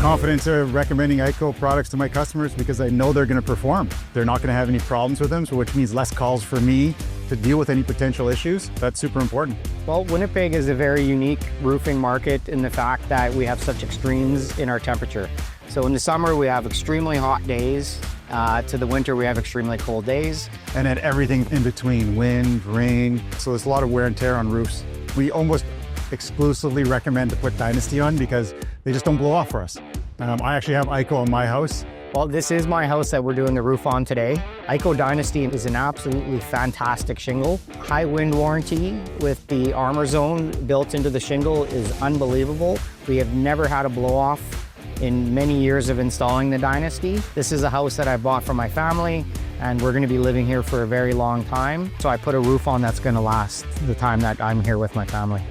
confident recommending IKO products to my customers because I know they're going to perform. They're not going to have any problems with them, so which means less calls for me to deal with any potential issues. That's super important. Well, Winnipeg is a very unique roofing market in the fact that we have such extremes in our temperature. So in the summer, we have extremely hot days. To the winter, we have extremely cold days. And then everything in between, wind, rain. So there's a lot of wear and tear on roofs. We almost exclusively recommend to put Dynasty on because they just don't blow off for us. I actually have IKO in my house. Well, this is my house that we're doing the roof on today. IKO Dynasty is an absolutely fantastic shingle. High wind warranty with the ArmourZone built into the shingle is unbelievable. We have never had a blow off in many years of installing the Dynasty. This is a house that I bought for my family, and we're going to be living here for a very long time. So I put a roof on that's going to last the time that I'm here with my family.